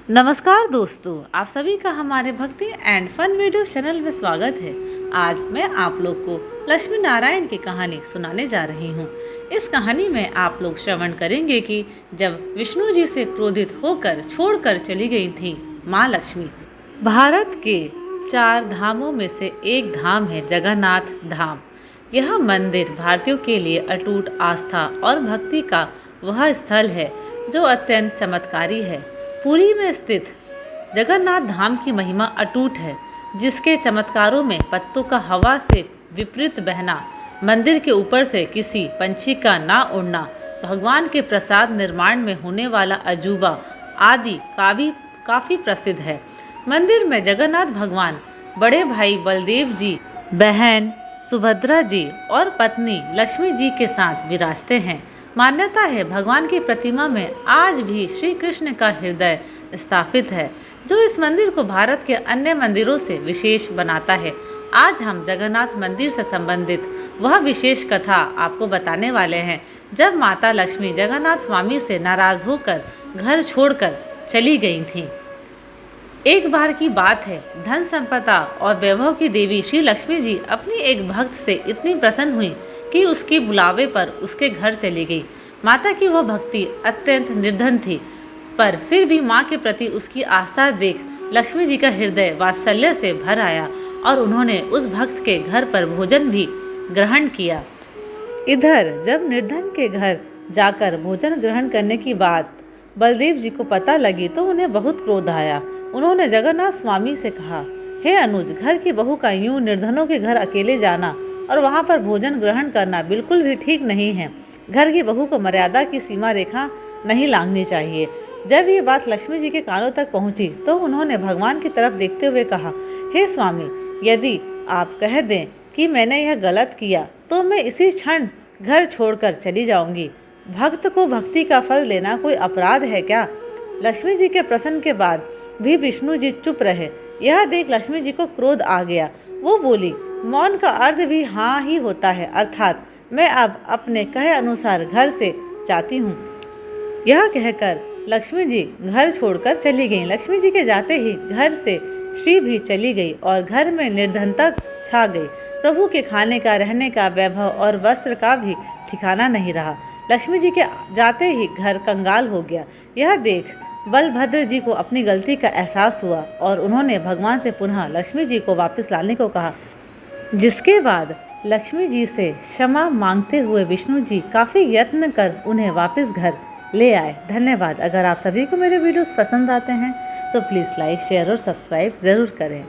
नमस्कार दोस्तों, आप सभी का हमारे भक्ति एंड फन वीडियो चैनल में स्वागत है। आज मैं आप लोग को लक्ष्मी नारायण की कहानी सुनाने जा रही हूँ। इस कहानी में आप लोग श्रवण करेंगे कि जब विष्णु जी से क्रोधित होकर छोड़कर चली गई थी माँ लक्ष्मी। भारत के 4 धामों में से एक धाम है जगन्नाथ धाम। यह मंदिर भारतीयों के लिए अटूट आस्था और भक्ति का वह स्थल है जो अत्यंत चमत्कारी है। पुरी में स्थित जगन्नाथ धाम की महिमा अटूट है, जिसके चमत्कारों में पत्तों का हवा से विपरीत बहना, मंदिर के ऊपर से किसी पंछी का ना उड़ना, भगवान के प्रसाद निर्माण में होने वाला अजूबा आदि काफ़ी प्रसिद्ध है। मंदिर में जगन्नाथ भगवान बड़े भाई बलदेव जी, बहन सुभद्रा जी और पत्नी लक्ष्मी जी के साथ विराजते हैं। मान्यता है भगवान की प्रतिमा में आज भी श्री कृष्ण का हृदय स्थापित है, जो इस मंदिर को भारत के अन्य मंदिरों से विशेष बनाता है। आज हम जगन्नाथ मंदिर से संबंधित वह विशेष कथा आपको बताने वाले हैं, जब माता लक्ष्मी जगन्नाथ स्वामी से नाराज होकर घर छोड़कर चली गई थीं। एक बार की बात है, धन संपदा और वैभव की देवी श्री लक्ष्मी जी अपनी एक भक्त से इतनी प्रसन्न हुई कि उसके बुलावे पर उसके घर चली गई। माता की वह भक्ति अत्यंत निर्धन थी, पर फिर भी माँ के प्रति उसकी आस्था देख लक्ष्मी जी का हृदय वात्सल्य से भर आया और उन्होंने उस भक्त के घर पर भोजन भी ग्रहण किया। इधर जब निर्धन के घर जाकर भोजन ग्रहण करने की बात बलदेव जी को पता लगी तो उन्हें बहुत क्रोध आया। उन्होंने जगन्नाथ स्वामी से कहा, हे अनुज, घर की बहू का यूं निर्धनों के घर अकेले जाना और वहां पर भोजन ग्रहण करना बिल्कुल भी ठीक नहीं है। घर की बहू को मर्यादा की सीमा रेखा नहीं लांघनी चाहिए। जब ये बात लक्ष्मी जी के कानों तक पहुंची तो उन्होंने भगवान की तरफ देखते हुए कहा, हे स्वामी, यदि आप कह दें कि मैंने यह गलत किया तो मैं इसी क्षण घर छोड़कर चली जाऊंगी। भक्त को भक्ति का फल देना कोई अपराध है क्या? लक्ष्मी जी के प्रश्न के बाद भी विष्णु जी चुप रहे। यह देख लक्ष्मी जी को क्रोध आ गया। वो बोली, मौन का अर्थ भी हाँ ही होता है, अर्थात मैं अब अपने कहे अनुसार घर से जाती हूँ। यह कहकर लक्ष्मी जी घर छोड़कर चली गईं। लक्ष्मी जी के जाते ही घर से श्री भी चली गई और घर में निर्धनता छा गई। प्रभु के खाने का, रहने का, वैभव और वस्त्र का भी ठिकाना नहीं रहा। लक्ष्मी जी के जाते ही घर कंगाल हो गया। यह देख बलभद्र जी को अपनी गलती का एहसास हुआ और उन्होंने भगवान से पुनः लक्ष्मी जी को वापस लाने को कहा, जिसके बाद लक्ष्मी जी से क्षमा मांगते हुए विष्णु जी काफ़ी यत्न कर उन्हें वापस घर ले आए। धन्यवाद। अगर आप सभी को मेरे वीडियोस पसंद आते हैं तो प्लीज़ लाइक, शेयर और सब्सक्राइब ज़रूर करें।